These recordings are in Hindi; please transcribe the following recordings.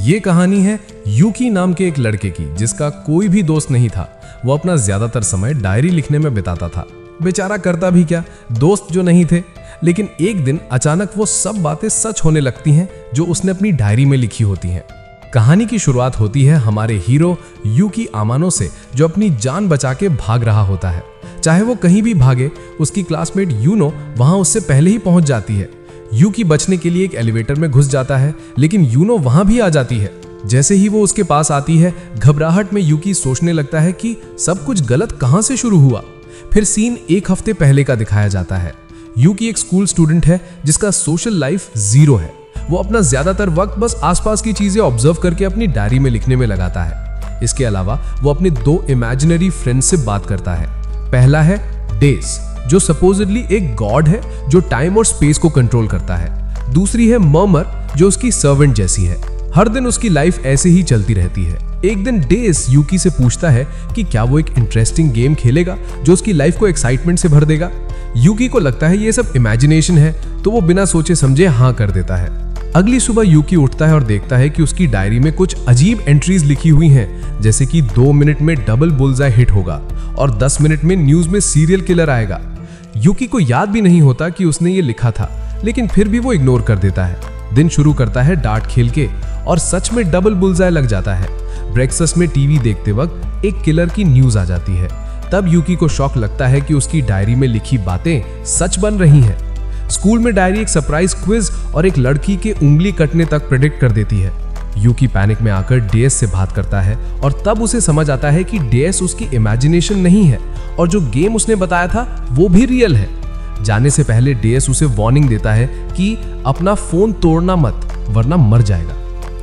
ये कहानी है यूकी नाम के एक लड़के की जिसका कोई भी दोस्त नहीं था। वो अपना ज्यादातर समय डायरी लिखने में बिताता था। बेचारा करता भी क्या, दोस्त जो नहीं थे। लेकिन एक दिन अचानक वो सब बातें सच होने लगती हैं जो उसने अपनी डायरी में लिखी होती हैं। कहानी की शुरुआत होती है हमारे हीरो यूकी अमानो से, जो अपनी जान बचा के भाग रहा होता है। चाहे वो कहीं भी भागे, उसकी क्लासमेट यूनो वहां उससे पहले ही पहुंच जाती है। यूकी बचने के लिए एक एलिवेटर में घुस जाता है, लेकिन यूनो वहां भी आ जाती है। जैसे ही वो उसके पास आती है, घबराहट में यूकी सोचने लगता है कि सब कुछ गलत कहां से शुरू हुआ। फिर सीन एक हफ्ते पहले का दिखाया जाता है। यूकी एक स्कूल स्टूडेंट है जिसका सोशल लाइफ जीरो है। वो अपना ज्यादातर वक्त बस आसपास की चीजें ऑब्जर्व करके अपनी डायरी में लिखने में लगाता है। इसके अलावा वो अपने दो इमेजिनरी फ्रेंड्स से बात करता है। पहला है डेस, जो सपोजिटली एक गॉड है जो टाइम और स्पेस को कंट्रोल करता है। दूसरी है मर्मर, जो उसकी सर्वेंट जैसी है। हर दिन उसकी लाइफ ऐसे ही चलती रहती है। एक दिन डेस यूकी से पूछता है कि क्या वो एक इंटरेस्टिंग गेम खेलेगा जो उसकी लाइफ को एक्साइटमेंट से भर देगा। यूकी को लगता है ये सब इमेजिनेशन है, तो वो बिना सोचे समझे हाँ कर देता है। अगली सुबह यूकी उठता है और देखता है कि उसकी डायरी में कुछ अजीब एंट्रीज लिखी हुई हैं, जैसे कि 2 मिनट में डबल बुलजाई हिट होगा और 10 मिनट में न्यूज में सीरियल किलर आएगा। यूकी को याद भी नहीं होता कि उसने ये लिखा था, लेकिन फिर भी वो इग्नोर कर देता है। दिन शुरू करता है डार्ट खेल के और सच में डबल बुलजाई लग जाता है। ब्रेकफास्ट में टीवी देखते वक्त एक किलर की न्यूज आ जाती है। तब यूकी को शॉक लगता है कि उसकी डायरी में लिखी बातें सच बन रही हैं। स्कूल में डायरी एक सरप्राइज क्विज और एक लड़की के उंगली कटने तक प्रेडिक्ट कर देती है। यूकी पैनिक में आकर डेस से बात करता है और तब उसे समझ आता है कि डेस उसकी इमेजिनेशन नहीं है और जो गेम उसने बताया था वो भी रियल है। जाने से पहले डेस उसे वार्निंग देता है कि अपना फोन तोड़ना मत, वरना मर जाएगा।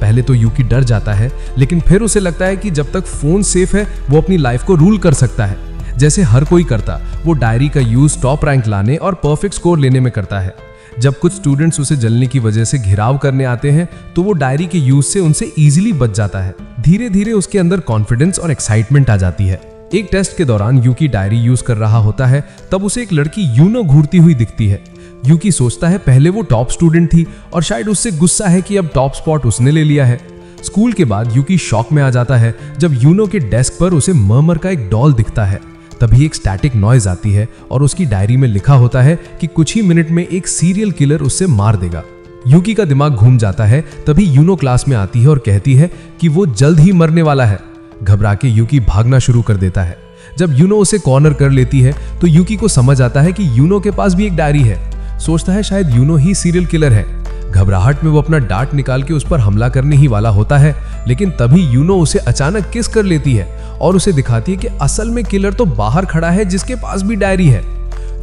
पहले तो यूकी डर जाता है, लेकिन फिर उसे लगता है कि जब तक फोन सेफ है वो अपनी लाइफ को रूल कर सकता है, जैसे हर कोई करता। वो डायरी का यूज टॉप रैंक लाने और परफेक्ट स्कोर लेने में करता है। जब कुछ स्टूडेंट्स उसे जलने की वजह से घिराव करने आते हैं तो वो डायरी के यूज से उनसे इजीली बच जाता है। धीरे धीरे उसके अंदर कॉन्फिडेंस और एक्साइटमेंट आ जाती है। एक टेस्ट के दौरान यूकी डायरी यूज कर रहा होता है, तब उसे एक लड़की यूनो घूरती हुई दिखती है। यूकी सोचता है पहले वो टॉप स्टूडेंट थी और शायद उससे गुस्सा है कि अब टॉप स्पॉट उसने ले लिया है। स्कूल के बाद यूकी शॉक में आ जाता है जब यूनो के डेस्क पर उसे मर्मर का एक डॉल दिखता है। तभी एक स्टैटिक नॉइज आती है और उसकी डायरी में लिखा होता है कि कुछ ही मिनट में एक सीरियल किलर उससे मार देगा। यूकी का दिमाग घूम जाता है। तभी यूनो क्लास में आती है और कहती है कि वो जल्द ही मरने वाला है। घबरा के यूकी भागना शुरू कर देता है। जब यूनो उसे कॉर्नर कर लेती है तो यूकी को समझ आता है कि यूनो के पास भी एक डायरी है। सोचता है शायद यूनो ही सीरियल किलर है। घबराहट में वो अपना डार्ट निकाल के उस पर हमला करने ही वाला होता है, लेकिन तभी यूनो उसे अचानक किस कर लेती है और उसे दिखाती है कि असल में किलर तो बाहर खड़ा है जिसके पास भी डायरी है।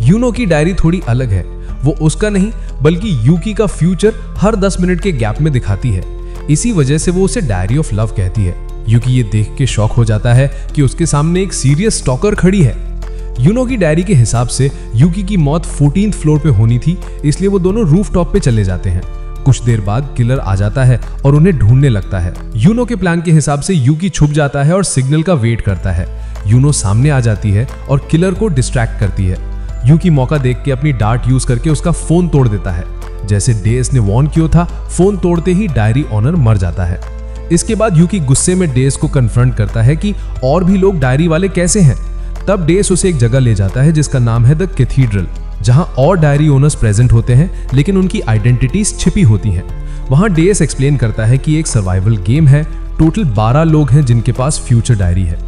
यूनो की डायरी थोड़ी अलग है। वो उसका नहीं बल्कि यूकी का फ्यूचर हर 10 मिनट के गैप में दिखाती है। इसी वजह से वो उसे डायरी ऑफ लव कहती है। यूकी ये देख के शॉक हो जाता है कि उसके सामने एक सीरियस स्टॉकर खड़ी है। यूनो की डायरी के हिसाब से यूकी की मौत 14th फ्लोर पे होनी थी, इसलिए वो दोनों रूफ टॉप पे चले जाते हैं। कुछ देर बाद किलर आ जाता है और उन्हें ढूंढने लगता है। यूनो के प्लान के हिसाब से यूकी छुप जाता है और सिग्नल का वेट करता है। यूनो सामने आ जाती है और किलर को डिस्ट्रैक्ट करती है। यूकी मौका देख के अपनी डार्ट यूज करके उसका फोन तोड़ देता है। जैसे डेस ने वार्न किया था, फोन तोड़ते ही डायरी ऑनर मर जाता है। इसके बाद यूकी गुस्से में डेस को कन्फ्रंट करता है कि और भी लोग डायरी वाले कैसे हैं। तब डेस उसे एक जगह ले जाता है जिसका नाम है द कैथीड्रल, जहां और डायरी ओनर्स प्रेजेंट होते हैं, लेकिन उनकी आइडेंटिटीज छिपी होती हैं। वहां डेस एक्सप्लेन करता है कि एक सर्वाइवल गेम है। टोटल 12 लोग हैं जिनके पास फ्यूचर डायरी है।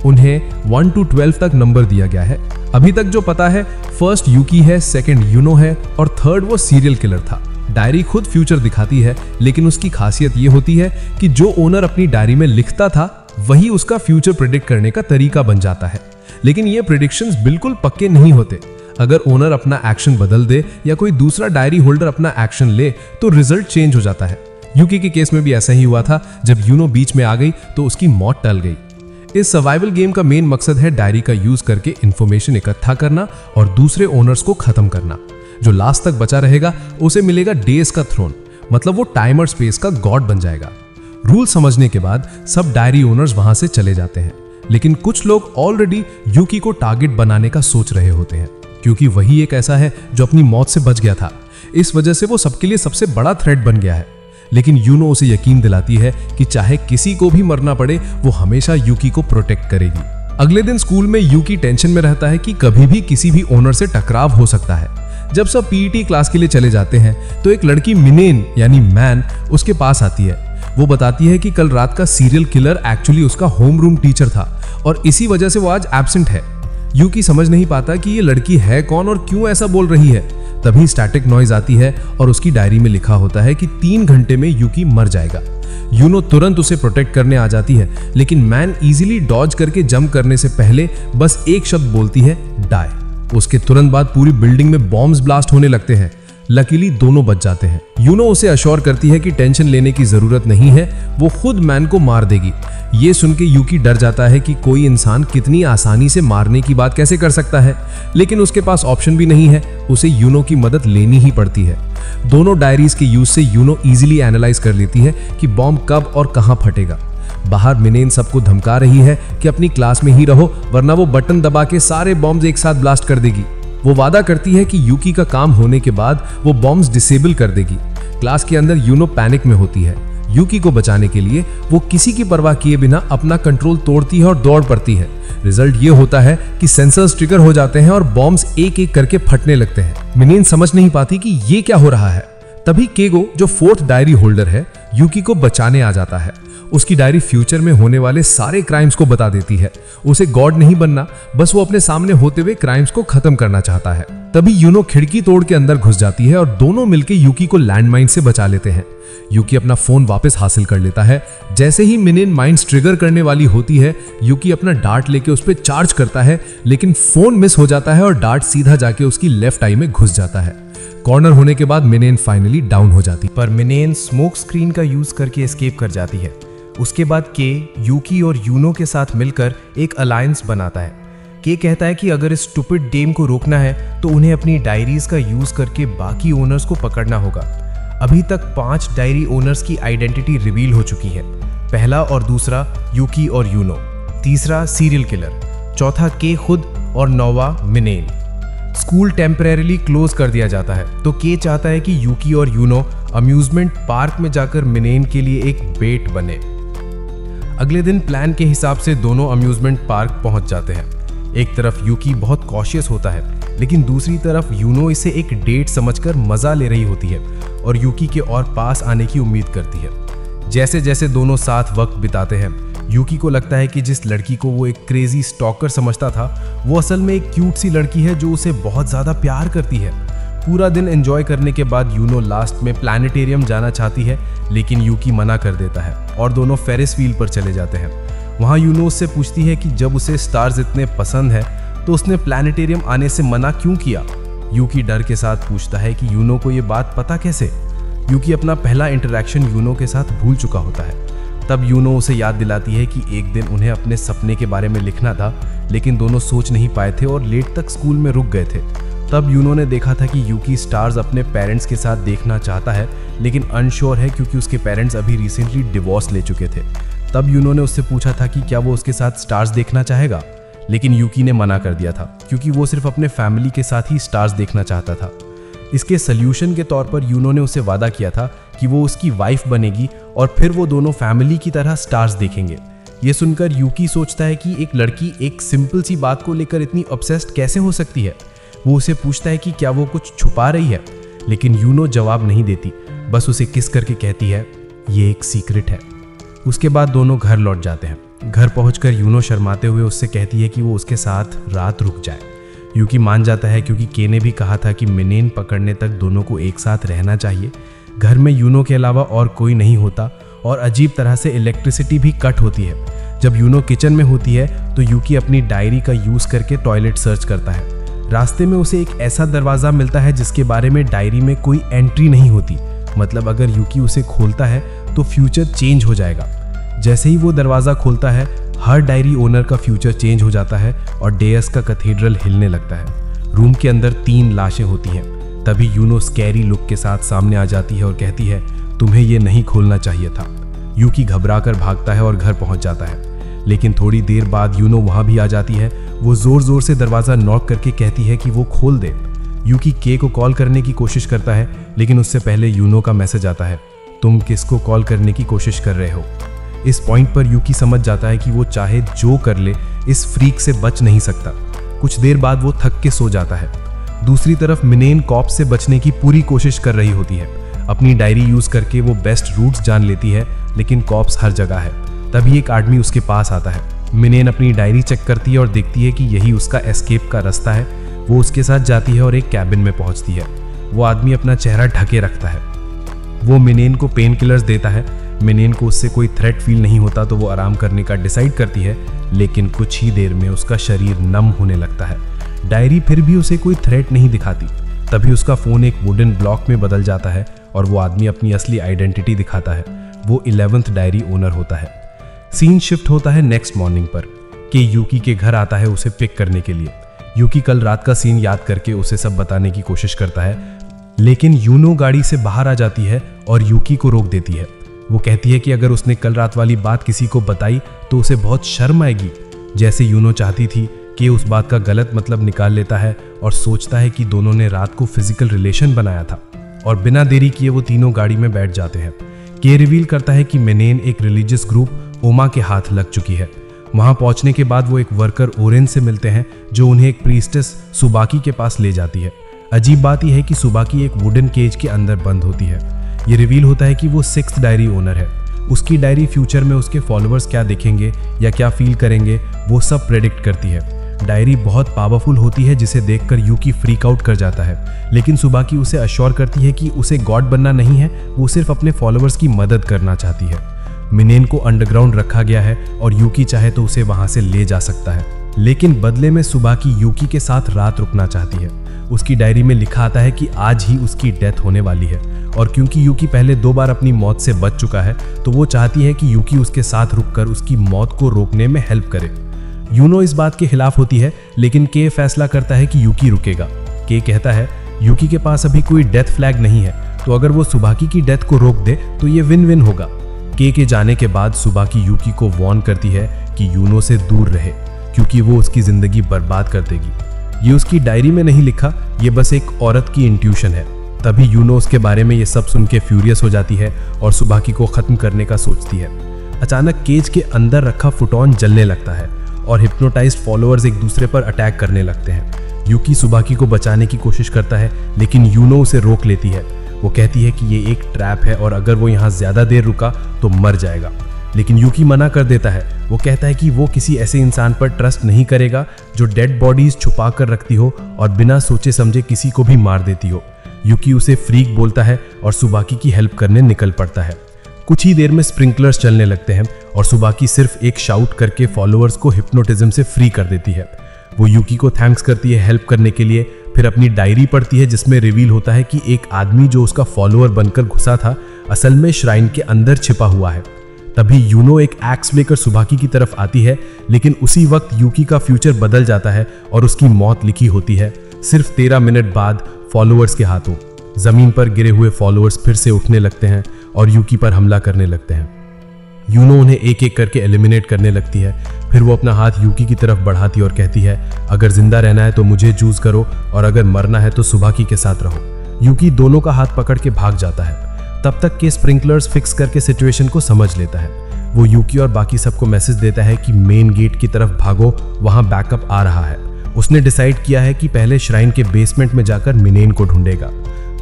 उन्हें 1 to 12 तक नंबर दिया गया है। अभी तक जो पता है, फर्स्ट यूकी है, सेकंड यूनो है और थर्ड वो सीरियल किलर था। डायरी खुद फ्यूचर दिखाती है, लेकिन उसकी खासियत ये होती है कि जो ओनर अपनी डायरी में लिखता था वही उसका फ्यूचर प्रेडिक्ट करने का तरीका बन जाता है। लेकिन ये प्रेडिक्शंस बिल्कुल पक्के नहीं होते। अगर ओनर अपना एक्शन बदल दे या कोई दूसरा डायरी होल्डर अपना एक्शन ले तो रिजल्ट चेंज हो जाता है। यूकी के केस में भी ऐसा ही हुआ था। जब यूनो बीच में आ गई तो उसकी मौत टल गई। इस सर्वाइवल गेम का मेन मकसद है डायरी का यूज करके इंफॉर्मेशन इकट्ठा करना और दूसरे ओनर्स को खत्म करना। जो लास्ट तक बचा रहेगा उसे मिलेगा डेस का थ्रोन, मतलब वो टाइम और स्पेस का गॉड बन जाएगा। रूल समझने के बाद सब डायरी ओनर्स वहां से चले जाते हैं, लेकिन कुछ लोग ऑलरेडी यूकी को टारगेट बनाने का सोच रहे होते हैं, क्योंकि वही एक ऐसा है जो अपनी मौत से बच गया था। इस वजह से वो सबके लिए सबसे बड़ा थ्रेट बन गया है। लेकिन यूनो उसे यकीन दिलाती है कि चाहे किसी को भी मरना पड़े वो हमेशा यूकी को प्रोटेक्ट करेगी। अगले दिन स्कूल में यूकी टेंशन में रहता है कि कभी भी किसी भी ओनर से टकराव हो सकता है। जब सब पीईटी क्लास के लिए चले जाते हैं तो एक लड़की मिनेन यानी मैन उसके पास आती है। वो बताती है कि कल रात का सीरियल किलर एक्चुअली उसका होम रूम टीचर था और इसी वजह से वो आज एब्सेंट है। यूकी समझ नहीं पाता कि ये लड़की है कौन और क्यों ऐसा बोल रही है। तभी स्टैटिक नॉइज आती है और उसकी डायरी में लिखा होता है कि 3 घंटे में यूकी मर जाएगा। यूनो तुरंत उसे प्रोटेक्ट करने आ जाती है, लेकिन मैन इजीली डॉज करके जंप करने से पहले बस एक शब्द बोलती है, डाई। उसके तुरंत बाद पूरी बिल्डिंग में बॉम्ब्स ब्लास्ट होने लगते हैं। लकीली दोनों बच जाते हैं। यूनो उसे अश्योर करती है कि टेंशन लेने की जरूरत नहीं है, वो खुद मैन को मार देगी। ये सुन के यूकी डर जाता है कि कोई इंसान कितनी आसानी से मारने की बात कैसे कर सकता है, लेकिन उसके पास ऑप्शन भी नहीं है, उसे यूनो की मदद लेनी ही पड़ती है। दोनों डायरीज के यूज से यूनो इजीली एनालाइज कर लेती है कि बॉम्ब कब और कहां फटेगा। बाहर मिनेन सबको धमका रही है कि अपनी क्लास में ही रहो वरना वो बटन दबा के सारे बॉम्ब्स एक साथ ब्लास्ट कर देगी। वो वादा करती है कि यूकी का काम होने के बाद वो बॉम्ब्स डिसेबल कर देगी। क्लास के अंदर यूनो पैनिक में होती है। यूकी को बचाने के लिए वो किसी की परवाह किए बिना अपना कंट्रोल तोड़ती है और दौड़ पड़ती है। रिजल्ट ये होता है कि सेंसर्स ट्रिगर हो जाते हैं और बॉम्ब्स एक एक करके फटने लगते हैं। मिनेन समझ नहीं पाती कि ये क्या हो रहा है। तभी केगो जो 4th डायरी होल्डर है यूकी को बचाने आ जाता है। उसकी डायरी फ्यूचर में होने वाले सारे क्राइम्स को बता देती है। उसे गॉड नहीं बनना, बस वो अपने सामने होते हुए क्राइम्स को खत्म करना चाहता है। तभी यूनो खिड़की तोड़ के अंदर घुस जाती है और दोनों मिलकर यूकी को लैंडमाइन से बचा लेते हैं। यूकी अपना फोन वापस हासिल कर लेता है। जैसे ही मिनेन माइंड्स ट्रिगर करने वाली होती है, यूकी अपना डार्ट लेके उस पर चार्ज करता है, लेकिन फोन मिस हो जाता है और डार्ट सीधा जाके उसकी लेफ्ट आई में घुस जाता है। कॉर्नर होने के बाद मिनेन फाइनली डाउन हो जाती है, पर मिनेन स्मोक स्क्रीन का यूज करके एस्केप कर जाती है। उसके बाद के यूकी और यूनो के साथ मिलकर एक अलायंस बनाता है। के कहता है कि अगर इस स्टूपिड डेम को रोकना है तो उन्हें अपनी डायरीज का यूज करके बाकी ओनर्स को पकड़ना होगा। अभी तक 5 डायरी ओनर्स की आइडेंटिटी रिवील हो चुकी है। पहला और दूसरा यूकी और यूनो, तीसरा सीरियल किलर, चौथा के खुद और 9वां मिनेन। स्कूल टेम्परेरीली क्लोज कर दिया जाता है तो के चाहता है कि यूकी और यूनो अम्यूजमेंट पार्क में जाकर मिनेन के लिए एक बेट बने। अगले दिन प्लान के हिसाब से दोनों अम्यूजमेंट पार्क पहुंच जाते हैं। एक तरफ यूकी बहुत कॉशियस होता है, लेकिन दूसरी तरफ यूनो इसे एक डेट समझकर मजा ले रही होती है और यूकी के और पास आने की उम्मीद करती है। जैसे जैसे दोनों साथ वक्त बिताते हैं, यूकी को लगता है कि जिस लड़की को वो एक क्रेजी स्टॉकर समझता था, वो असल में एक क्यूट सी लड़की है जो उसे बहुत ज्यादा प्यार करती है। पूरा दिन एंजॉय करने के बाद यूनो लास्ट में प्लानिटेरियम जाना चाहती है, लेकिन यूकी मना कर देता है और दोनों फेरिस व्हील पर चले जाते हैं। वहाँ यूनो उससे पूछती है कि जब उसे स्टार्स इतने पसंद है तो उसने प्लानिटेरियम आने से मना क्यों किया। यूकी डर के साथ पूछता है कि यूनो को ये बात पता कैसे। यूकी अपना पहला इंटरेक्शन यूनो के साथ भूल चुका होता है। तब यूनो उसे याद दिलाती है कि एक दिन उन्हें अपने सपने के बारे में लिखना था, लेकिन दोनों सोच नहीं पाए थे और लेट तक स्कूल में रुक गए थे। तब यूनो ने देखा था कि यूकी स्टार्स अपने पेरेंट्स के साथ देखना चाहता है, लेकिन अनश्योर है क्योंकि उसके पेरेंट्स अभी रिसेंटली डिवोर्स ले चुके थे। तब यूनो ने उससे पूछा था कि क्या वो उसके साथ स्टार्स देखना चाहेगा, लेकिन यूकी ने मना कर दिया था क्योंकि वो सिर्फ अपने फैमिली के साथ ही स्टार्स देखना चाहता था। इसके सल्यूशन के तौर पर यूनो ने उसे वादा किया था कि वो उसकी वाइफ बनेगी और फिर वो दोनों फैमिली की तरह स्टार्स देखेंगे। ये सुनकर यूकी सोचता है कि एक लड़की एक सिंपल सी बात को लेकर इतनी ऑब्सेस्ड कैसे हो सकती है। वो उसे पूछता है कि क्या वो कुछ छुपा रही है, लेकिन यूनो जवाब नहीं देती, बस उसे किस करके कहती है ये एक सीक्रेट है। उसके बाद दोनों घर लौट जाते हैं। घर पहुंचकर यूनो शर्माते हुए उससे कहती है कि वो उसके साथ रात रुक जाए। यूकी मान जाता है क्योंकि के ने भी कहा था कि मिनेन पकड़ने तक दोनों को एक साथ रहना चाहिए। घर में यूनो के अलावा और कोई नहीं होता और अजीब तरह से इलेक्ट्रिसिटी भी कट होती है। जब यूनो किचन में होती है तो यूकी अपनी डायरी का यूज करके टॉयलेट सर्च करता है। रास्ते में उसे एक ऐसा दरवाजा मिलता है जिसके बारे में डायरी में कोई एंट्री नहीं होती, मतलब अगर यूकी उसे खोलता है तो फ्यूचर चेंज हो जाएगा। जैसे ही वो दरवाजा खोलता है, हर डायरी ओनर का फ्यूचर चेंज हो जाता है और डेयस का कैथेड्रल हिलने लगता है। रूम के अंदर 3 लाशें होती हैं। तभी यूनो स्कैरी लुक के साथ सामने आ जाती है और कहती है तुम्हें ये नहीं खोलना चाहिए था। यूकी घबराकर भागता है और घर पहुंच जाता है, लेकिन थोड़ी देर बाद यूनो वहां भी आ जाती है। वो जोर जोर से दरवाजा नॉक करके कहती है कि वो खोल दे। यूकी के को कॉल करने की कोशिश करता है, लेकिन उससे पहले यूनो का मैसेज आता है, तुम किसको कॉल करने की कोशिश कर रहे हो। इस पॉइंट पर यूकी समझ जाता है कि वो चाहे जो कर ले इस फ्रीक से बच नहीं सकता। कुछ देर बाद वो थक के सो जाता है। दूसरी तरफ मिनेन कॉप्स से बचने की पूरी कोशिश कर रही होती है। अपनी डायरी यूज करके वो बेस्ट रूट्स जान लेती है, लेकिन कॉप्स हर जगह है। तभी एक आदमी उसके पास आता है। मिनेन अपनी डायरी चेक करती है और देखती है कि यही उसका एस्केप का रास्ता है। वो उसके साथ जाती है और एक कैबिन में पहुंचती है। वो आदमी अपना चेहरा ढके रखता है। वो मिनेन को पेन किलर्स देता है। मिनेन को उससे कोई थ्रेट फील नहीं होता तो वो आराम करने का डिसाइड करती है, लेकिन कुछ ही देर में उसका शरीर नम होने लगता है। डायरी फिर भी उसे कोई थ्रेट नहीं दिखाती। तभी उसका फोन एक वुडन ब्लॉक में बदल जाता है और वो आदमी अपनी असली आइडेंटिटी दिखाता है। वो 11th डायरी ओनर होता है। सीन शिफ्ट होता है नेक्स्ट मॉर्निंग पर कि यूकी के घर आता है उसे पिक करने के लिए। यूकी कल रात का सीन याद करके उसे सब बताने की कोशिश करता है, लेकिन यूनो गाड़ी से बाहर आ जाती है और यूकी को रोक देती है। वो कहती है कि अगर उसने कल रात वाली बात किसी को बताई तो उसे बहुत शर्म आएगी। जैसे यूनो चाहती थी कि उस बात का गलत मतलब निकाल लेता है और सोचता है कि दोनों ने रात को फिजिकल रिलेशन बनाया था। और बिना देरी किए वो तीनों गाड़ी में बैठ जाते हैं। के रिवील करता है कि मिनेन एक रिलीजियस ग्रुप ओमा के हाथ लग चुकी है। वहां पहुंचने के बाद वो एक वर्कर ओरेन से मिलते हैं जो उन्हें एक प्रीस्टेस सुबाकी के पास ले जाती है। अजीब बात यह है कि सुबाकी एक वुडन केज के अंदर बंद होती है। ये रिवील होता है कि वो 6th डायरी ओनर है। उसकी डायरी फ्यूचर में उसके फॉलोअर्स क्या देखेंगे या क्या फील करेंगे वो सब प्रेडिक्ट करती है। डायरी बहुत पावरफुल होती है जिसे देखकर यूकी फ्रीक आउट कर जाता है, लेकिन सुबाकी उसे अश्योर करती है कि उसे गॉड बनना नहीं है, वो सिर्फ अपने फॉलोअर्स की मदद करना चाहती है। मिनेन को अंडरग्राउंड रखा गया है और यूकी चाहे तो उसे वहां से ले जा सकता है, लेकिन बदले में सुबाकी यूकी के साथ रात रुकना चाहती है। उसकी डायरी में लिखा आता है कि आज ही उसकी डेथ होने वाली है और क्योंकि यूकी पहले 2 बार अपनी मौत से बच चुका है तो वो चाहती है कि यूकी उसके साथ रुककर उसकी मौत को रोकने में हेल्प करे। यूनो इस बात के खिलाफ होती है, लेकिन के फैसला करता है कि यूकी रुकेगा। के कहता है यूकी के पास अभी कोई डेथ फ्लैग नहीं है, तो अगर वो सुबाकी की डेथ को रोक दे तो ये विन विन होगा। के जाने के बाद सुबाकी यूकी को वार्न करती है कि यूनो से दूर रहे क्योंकि वो उसकी जिंदगी बर्बाद कर देगी। ये उसकी डायरी में नहीं लिखा, ये बस एक औरत की इंट्यूशन है। तभी यूनो उसके बारे में ये सब सुन के फ्यूरियस हो जाती है और सुबाकी को खत्म करने का सोचती है। अचानक केज के अंदर रखा फुटॉन जलने लगता है और हिप्नोटाइज्ड फॉलोअर्स एक दूसरे पर अटैक करने लगते हैं। यूकी सुबाकी को बचाने की कोशिश करता है, लेकिन यूनो उसे रोक लेती है। वो कहती है कि ये एक ट्रैप है और अगर वो यहाँ ज्यादा देर रुका तो मर जाएगा, लेकिन यूकी मना कर देता है। वो कहता है कि वो किसी ऐसे इंसान पर ट्रस्ट नहीं करेगा जो डेड बॉडीज छुपा कर रखती हो और बिना सोचे समझे किसी को भी मार देती हो। यूकी उसे फ्रीक बोलता है और सुबाकी की हेल्प करने निकल पड़ता है। कुछ ही देर में स्प्रिंकलर्स चलने लगते हैं और सुबाकी सिर्फ एक शाउट करके फॉलोअर्स को हिप्नोटिज्म से फ्री कर देती है। वो यूकी को थैंक्स करती है हेल्प करने के लिए, फिर अपनी डायरी पढ़ती है जिसमें रिवील होता है कि एक आदमी जो उसका फॉलोअर बनकर घुसा था असल में श्राइन के अंदर छिपा हुआ है। तभी यूनो एक एक्स लेकर सुबाकी की तरफ आती है, लेकिन उसी वक्त यूकी का फ्यूचर बदल जाता है और उसकी मौत लिखी होती है सिर्फ 13 मिनट बाद फॉलोअर्स के हाथों। जमीन पर गिरे हुए फॉलोअर्स फिर से उठने लगते हैं और यूकी पर हमला करने लगते हैं। यूनो उन्हें एक एक करके एलिमिनेट करने लगती है। फिर वो अपना हाथ यूकी की तरफ बढ़ाती और कहती है, अगर जिंदा रहना है तो मुझे चूज करो और अगर मरना है तो सुबाकी के साथ रहो। यूकी दोनों का हाथ पकड़ के भाग जाता है। तब तक के स्प्रिंकलर्स फिक्स करके सिचुएशन को समझ लेता है। वो यूकी और बाकी सबको मैसेज देता है कि मेन गेट की तरफ भागो, वहां बैकअप आ रहा है। उसने डिसाइड किया है कि पहले श्राइन के बेसमेंट में जाकर मिनेन को ढूंढेगा।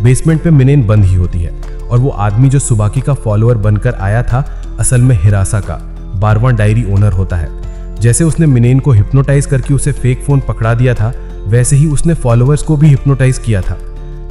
बेसमेंट पे मिनेन बंद ही होती है और वो आदमी जो सुबाकी का फॉलोअर बनकर आया था असल में हिरासा का 12वां डायरी ओनर होता है। जैसे उसने मिनेन को हिप्नोटाइज करके उसे फेक फोन पकड़ा दिया था, वैसे ही उसने फॉलोअर्स को भी हिप्नोटाइज किया था।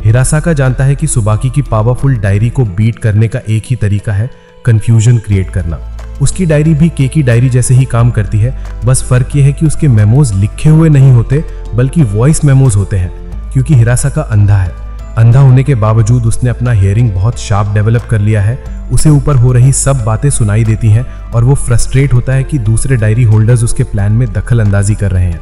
हिरासा का जानता है कि सुबाकी की पावरफुल डायरी को बीट करने का एक ही तरीका है, कंफ्यूजन क्रिएट करना। उसकी डायरी भी के की डायरी जैसे ही काम करती है, बस फर्क यह है कि उसके मेमोज लिखे हुए नहीं होते बल्कि वॉइस मेमोज होते हैं। क्योंकि हिरासा का अंधा है, अंधा होने के बावजूद उसने अपना हियरिंग बहुत शार्प डेवलप कर लिया है। उसे ऊपर हो रही सब बातें सुनाई देती हैं और वो फ्रस्ट्रेट होता है कि दूसरे डायरी होल्डर्स उसके प्लान में दखल अंदाजी कर रहे हैं।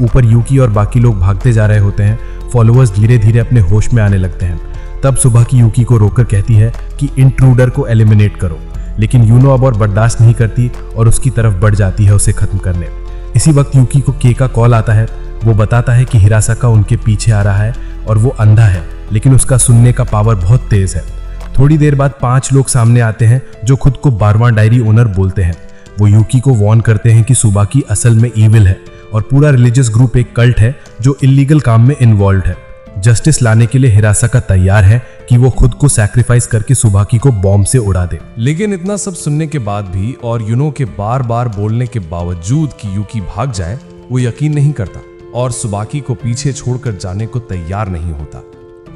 ऊपर यूकी और बाकी लोग भागते जा रहे होते हैं। फॉलोअर्स धीरे धीरे अपने होश में आने लगते हैं। तब सुबह की यूकी को रोककर कहती है कि इंट्रूडर को एलिमिनेट करो, लेकिन यूनो अब और बर्दाश्त नहीं करती और उसकी तरफ बढ़ जाती है उसे खत्म करने। इसी वक्त यूकी को के का कॉल आता है। वो बताता है कि हिरासाका उनके पीछे आ रहा है और वो अंधा है, लेकिन उसका सुनने का पावर बहुत तेज है। थोड़ी देर बाद 5 लोग सामने आते हैं जो खुद को 12वां डायरी ओनर बोलते हैं। वो यूकी को वार्न करते हैं कि सुबाकी असल में इविल है और पूरा रिलीजियस ग्रुप एक कल्ट है जो इलीगल काम में इन्वॉल्व है। जस्टिस लाने के लिए हिरासाका तैयार है कि वो खुद को सैक्रिफाइस करके सुबाकी को बॉम्ब से उड़ा दे। लेकिन इतना सब सुनने के बाद भी और यूनो के बार बार बोलने के बावजूद कि यूकी भाग जाए, वो यकीन नहीं करता और सुबाकी को पीछे छोड़कर जाने को तैयार नहीं होता।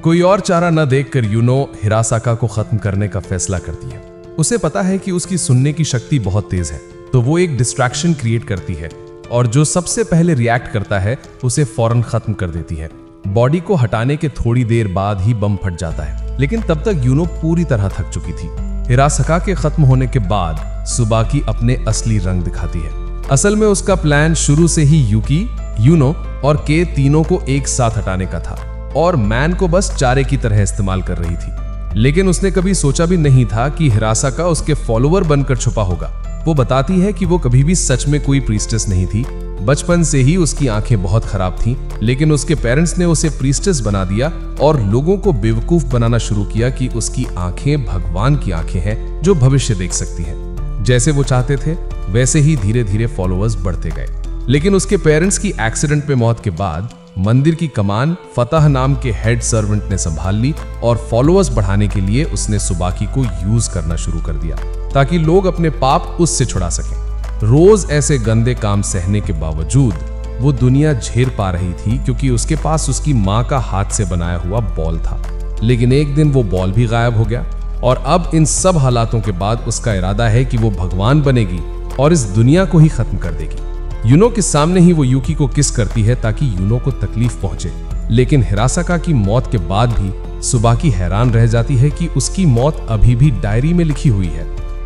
कोई और चारा न देखकर यूनो हिरासाका को खत्म करने का फैसला करती है। उसे पता है कि उसकी सुनने की शक्ति बहुत तेज है, तो वो एक डिस्ट्रैक्शन क्रिएट करती है और जो सबसे पहले रिएक्ट करता है उसे फौरन खत्म कर देती है। बॉडी को हटाने के थोड़ी देर बाद ही बम फट जाता है, लेकिन तब तक यूनो पूरी तरह थक चुकी थी। हिरासाका के खत्म होने के बाद सुबाकी अपने असली रंग दिखाती है। असल में उसका प्लान शुरू से ही यूकी, यूनो और के तीनों को एक साथ हटाने का था और मैन को बस चारे की तरह इस्तेमाल कर रही थी। लेकिन उसने कभी सोचा भी नहीं था कि हिरासाका उसके फॉलोअर बनकर छुपा होगा। वो बताती है कि वो कभी भी सच में कोई प्रीस्टेस नहीं थी। बचपन से ही उसकी आंखें बहुत खराब थीं, लेकिन उसके पेरेंट्स ने उसे प्रीस्टेस बना दिया और लोगों को बेवकूफ बनाना शुरू किया कि उसकी आंखें भगवान की आंखें हैं जो भविष्य देख सकती हैं। जैसे वो चाहते थे वैसे ही धीरे धीरे फॉलोअर्स बढ़ते गए। लेकिन उसके पेरेंट्स की एक्सीडेंट में मौत के बाद मंदिर की कमान फतह नाम के हेड सर्वेंट ने संभाल ली और फॉलोअर्स बढ़ाने के लिए उसने सुबाकी को यूज करना शुरू कर दिया ताकि लोग अपने पाप उससे छुड़ा सकें। रोज ऐसे गंदे काम सहने के बावजूद वो दुनिया झेल पा रही थी क्योंकि उसके पास उसकी माँ का हाथ से बनाया हुआ बॉल था। लेकिन एक दिन वो बॉल भी गायब हो गया और अब इन सब हालातों के बाद उसका इरादा है कि वो भगवान बनेगी और इस दुनिया को ही खत्म कर देगी। यूनो के सामने ही वो यूकी को किस करती है ताकि यूनो को तकलीफ पहुंचे। लेकिन हिरासाका की मौत के बाद भी सुबाकी हैरान रह जाती है कि उसकी मौत अभी भी डायरी में लिखी हुई है।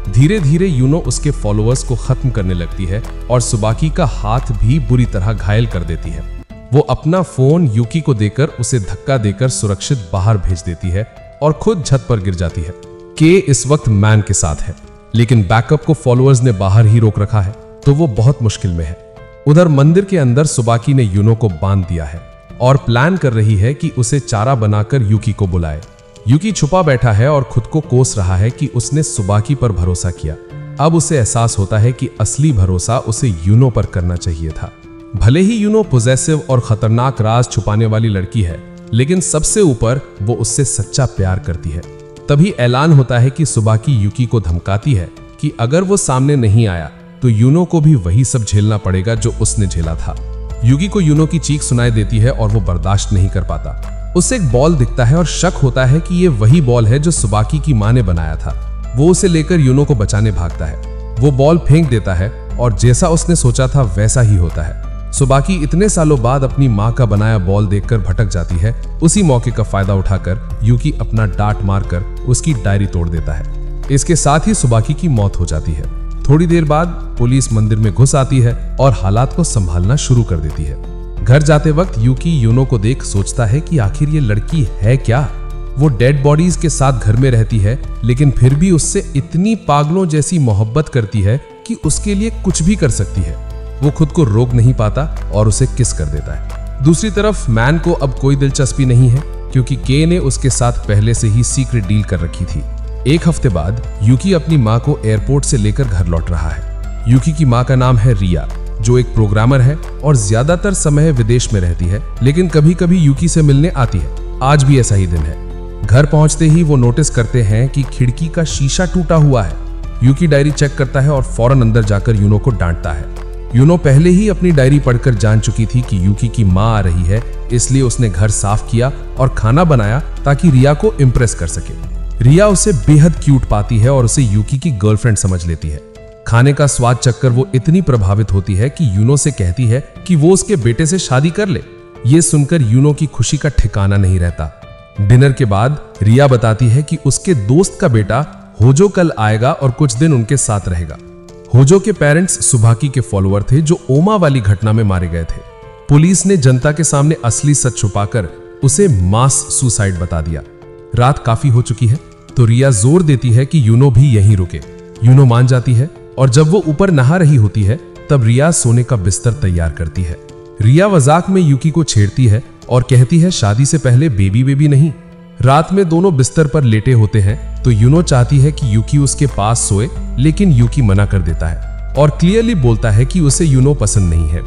धीरे धीरे यूनो उसके फॉलोअर्स को खत्म करने लगती है और सुबाकी का हाथ भी बुरी तरह घायल कर देती है। वो अपना फोन यूकी को देकर उसे धक्का देकर सुरक्षित बाहर भेज देती है और खुद छत पर गिर जाती है। के इस वक्त मैन के साथ है, लेकिन बैकअप को फॉलोअर्स ने बाहर ही रोक रखा है, तो वो बहुत मुश्किल में है। उधर मंदिर के अंदर सुबाकी ने यूनो को बांध दिया है और प्लान कर रही है कि उसे चारा बनाकर यूकी को बुलाए। यूकी छुपा बैठा है और खुद को कोस रहा है कि उसने सुबाकी पर भरोसा किया। अब उसे एहसास होता है कि असली भरोसा उसे यूनो पर करना चाहिए था। भले ही यूनो पॉजेसिव और खतरनाक राज छुपाने वाली लड़की है, लेकिन सबसे ऊपर वो उससे सच्चा प्यार करती है। तभी ऐलान होता है कि सुबाकी यूकी को धमकाती है कि अगर वो सामने नहीं आया तो यूनो को भी वही सब झेलना पड़ेगा जो उसने झेला था। यूकी को यूनो की चीख सुनाई देती है और वो बर्दाश्त नहीं कर पाता। उसे एक बॉल दिखता है और शक होता है कि ये वही बॉल है जो सुबाकी की मां ने बनाया था। वो उसे लेकर यूनो को बचाने भागता है। वो बॉल फेंक देता है और जैसा उसने सोचा था वैसा ही होता है। सुबाकी इतने सालों बाद अपनी मां का बनाया बॉल देखकर भटक जाती है। उसी मौके का फायदा उठाकर यूकी अपना डांट मारकर उसकी डायरी तोड़ देता है। इसके साथ ही सुबाकी की मौत हो जाती है। थोड़ी देर बाद पुलिस मंदिर में घुस आती है और हालात को संभालना शुरू कर देती है। घर जाते वक्त यूकी यूनो को देख सोचता है कि आखिर ये लड़की है क्या। वो डेड बॉडीज के साथ घर में रहती है, लेकिन फिर भी उससे इतनी पागलों जैसी मोहब्बत करती है कि उसके लिए कुछ भी कर सकती है। वो खुद को रोक नहीं पाता और उसे किस कर देता है। दूसरी तरफ मैन को अब कोई दिलचस्पी नहीं है क्योंकि के ने उसके साथ पहले से ही सीक्रेट डील कर रखी थी। एक हफ्ते बाद यूकी अपनी माँ को एयरपोर्ट से लेकर घर लौट रहा है। यूकी की माँ का नाम है रिया, जो एक प्रोग्रामर है और ज्यादातर समय विदेश में रहती है, लेकिन कभी कभी यूकी से मिलने आती है। आज भी ऐसा ही दिन है। घर पहुंचते ही वो नोटिस करते हैं कि खिड़की का शीशा टूटा हुआ है। यूकी डायरी चेक करता है और फौरन अंदर जाकर यूनो को डांटता है। यूनो पहले ही अपनी डायरी पढ़कर जान चुकी थी कि यूकी की माँ आ रही है, इसलिए उसने घर साफ किया और खाना बनाया ताकि रिया को इम्प्रेस कर सके। रिया उसे बेहद क्यूट पाती है और उसे यूकी की गर्लफ्रेंड समझ लेती है। खाने का स्वाद चखकर वो इतनी प्रभावित होती है कि यूनो से कहती है कि वो उसके बेटे से शादी कर ले। ये सुनकर यूनो की खुशी का ठिकाना नहीं रहता। डिनर के बाद रिया बताती है कि उसके दोस्त का बेटा होजो कल आएगा और कुछ दिन उनके साथ रहेगा। होजो के पेरेंट्स सुबाकी के फॉलोअर थे जो ओमा वाली घटना में मारे गए थे। पुलिस ने जनता के सामने असली सच छुपाकर उसे मास सुसाइड बता दिया। रात काफी हो चुकी है तो रिया जोर देती है कि यूनो भी यहीं रुके। यूनो मान जाती है और जब वो ऊपर नहा रही होती है तब रिया सोने का बिस्तर तैयार करती है। रिया मजाक में यूकी को छेड़ती है और कहती है शादी से पहले बेबी नहीं। रात में दोनों बिस्तर पर लेटे होते हैं तो यूनो चाहती है कि यूकी उसके पास सोए, लेकिन यूकी मना कर देता है और क्लियरली बोलता है कि उसे यूनो पसंद नहीं है।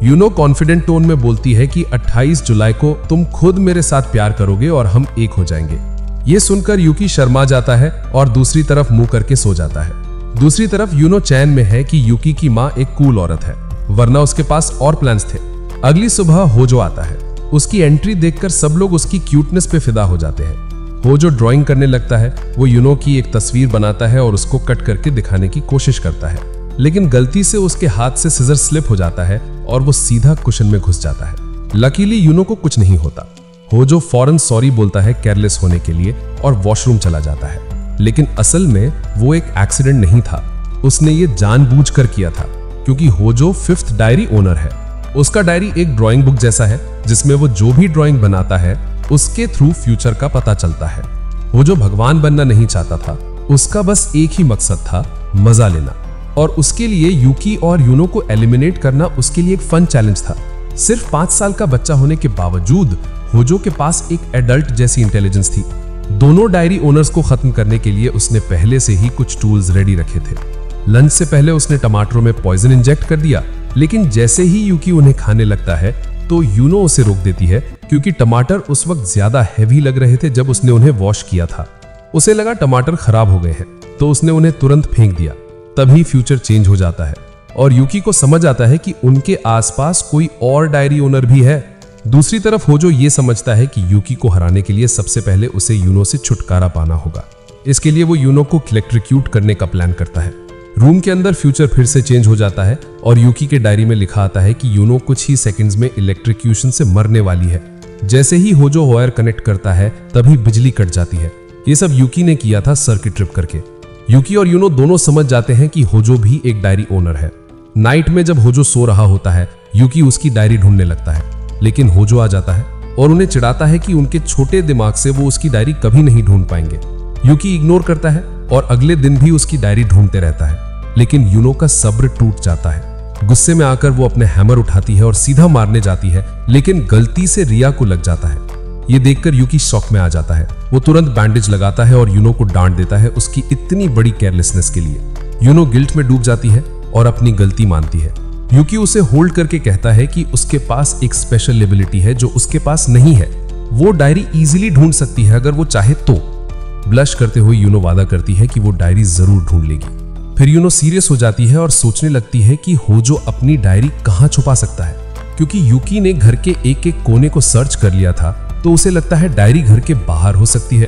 यूनो कॉन्फिडेंट टोन में बोलती है कि 28 जुलाई को तुम खुद मेरे साथ प्यार करोगे और हम एक हो जाएंगे। ये सुनकर यूकी शर्मा जाता है और दूसरी तरफ मुंह करके सो जाता है। दूसरी तरफ यूनो चैन में है कि यूकी की माँ एक कूल औरत है, वरना उसके पास और प्लान्स थे। अगली सुबह होजो आता है। उसकी एंट्री देखकर सब लोग उसकी क्यूटनेस पे फिदा हो जाते हैं। होजो ड्राइंग करने लगता है। वो यूनो की एक तस्वीर बनाता है और उसको कट करके दिखाने की कोशिश करता है, लेकिन गलती से उसके हाथ से सिजर स्लिप हो जाता है और वो सीधा कुशन में घुस जाता है। लकीली यूनो को कुछ नहीं होता। होजो फौरन सॉरी बोलता है केयरलेस होने के लिए और वॉशरूम चला जाता है, लेकिन असल में वो एक एक्सीडेंट नहीं था। उसने ये जानबूझकर किया था, क्योंकि होजो 5th डायरी ओनर है। उसका डायरी एक ड्राइंग बुक जैसा है जिसमें वो जो भी ड्राइंग बनाता है उसके थ्रू फ्यूचर का पता चलता है। होजो भगवान बनना नहीं चाहता था, उसका बस एक ही मकसद था, मजा लेना। और उसके लिए यूकी और यूनो को एलिमिनेट करना उसके लिए एक फन चैलेंज था। सिर्फ 5 साल का बच्चा होने के बावजूद होजो के पास एक एडल्ट जैसी इंटेलिजेंस थी। दोनों डायरी ओनर्स को खत्म करने के लिए उसने पहले से ही कुछ टूल्स रेडी रखे थे। लंच से पहले उसने टमाटरों में पॉइजन इंजेक्ट कर दिया, लेकिन जैसे ही यूकी उन्हें खाने लगता है तो यूनो उसे रोक देती है, क्योंकि टमाटर उस वक्त ज्यादा हैवी लग रहे थे जब उसने उन्हें वॉश किया था। उसे लगा टमाटर खराब हो गए हैं, तो उसने उन्हें तुरंत फेंक दिया। तभी फ्यूचर चेंज हो जाता है और यूकी को समझ आता है कि उनके आसपास कोई और डायरी ओनर भी है। दूसरी तरफ होजो ये समझता है कि यूकी को हराने के लिए सबसे पहले उसे यूनो से छुटकारा पाना होगा। इसके लिए वो यूनो को इलेक्ट्रिक्यूट करने का प्लान करता है। रूम के अंदर फ्यूचर फिर से चेंज हो जाता है और यूकी के डायरी में लिखा आता है कि यूनो कुछ ही सेकंड्स में इलेक्ट्रिक्यूशन से मरने वाली है। जैसे ही होजो वायर कनेक्ट करता है तभी बिजली कट जाती है। ये सब यूकी ने किया था सर्किट ट्रिप करके। यूकी और यूनो दोनों समझ जाते हैं कि होजो भी एक डायरी ओनर है। नाइट में जब होजो सो रहा होता है, यूकी उसकी डायरी ढूंढने लगता है, लेकिन होजो आ जाता है और उन्हें चिढ़ाता है कि उनके छोटे दिमाग से वो उसकी डायरी कभी नहीं ढूंढ पाएंगे। यूकी इग्नोर करता है और अगले दिन भी उसकी डायरी ढूंढते रहता है, लेकिन यूनो का सब्र टूट जाता है। गुस्से में आकर वो अपने हैमर उठाती है और सीधा मारने जाती है, लेकिन गलती से रिया को लग जाता है। ये देखकर यूकी शॉक में आ जाता है। वो तुरंत बैंडेज लगाता है और यूनो को डांट देता है उसकी इतनी बड़ी केयरलेसनेस के लिए। यूनो गिल्ट में डूब जाती है और अपनी गलती मानती है। यूकी उसे होल्ड करके कहता है कि उसके पास एक स्पेशल एबिलिटी है जो उसके पास नहीं है। वो डायरी इजीली ढूंढ सकती है अगर वो चाहे तो। ब्लश करते हुए यूनो वादा करती है कि वो डायरी जरूर ढूंढ लेगी। फिर यूनो सीरियस हो जाती है और सोचने लगती है कि होजो अपनी डायरी कहाँ छुपा सकता है, क्योंकि यूकी ने घर के एक एक कोने को सर्च कर लिया था, तो उसे लगता है डायरी घर के बाहर हो सकती है।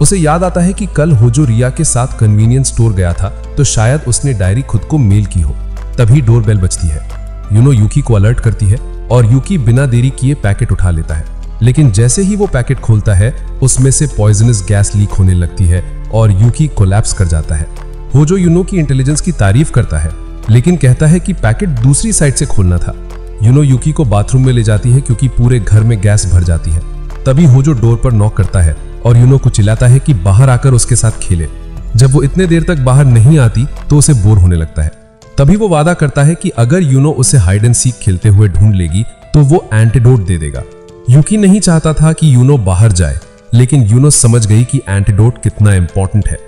उसे याद आता है कि कल होजो रिया के साथ कन्वीनियंस स्टोर गया था, तो शायद उसने डायरी खुद को मेल की हो। तभी डोरबेल बजती है। यूनो यूकी को अलर्ट करती है और यूकी बिना देरी किए पैकेट उठा लेता है, लेकिन जैसे ही वो पैकेट खोलता है उसमें से पॉइजनस गैस लीक होने लगती है और यूकी कोलैप्स कर जाता है। होजो यूनो की इंटेलिजेंस की तारीफ करता है, लेकिन कहता है कि पैकेट दूसरी साइड से खोलना था। यूनो यूकी को बाथरूम में ले जाती है क्योंकि पूरे घर में गैस भर जाती है। तभी होजो डोर पर नॉक करता है और यूनो को चिल्लाता है कि बाहर आकर उसके साथ खेले। जब वो इतने देर तक बाहर नहीं आती तो उसे बोर होने लगता है। तभी वो वादा करता है कि अगर यूनो उसे हाइड एंड सीक खेलते हुए ढूंढ लेगी तो वो एंटीडोट दे देगा। यूकी नहीं चाहता था कि यूनो बाहर जाए, लेकिन यूनो समझ गई कि एंटीडोट कितना इंपॉर्टेंट है।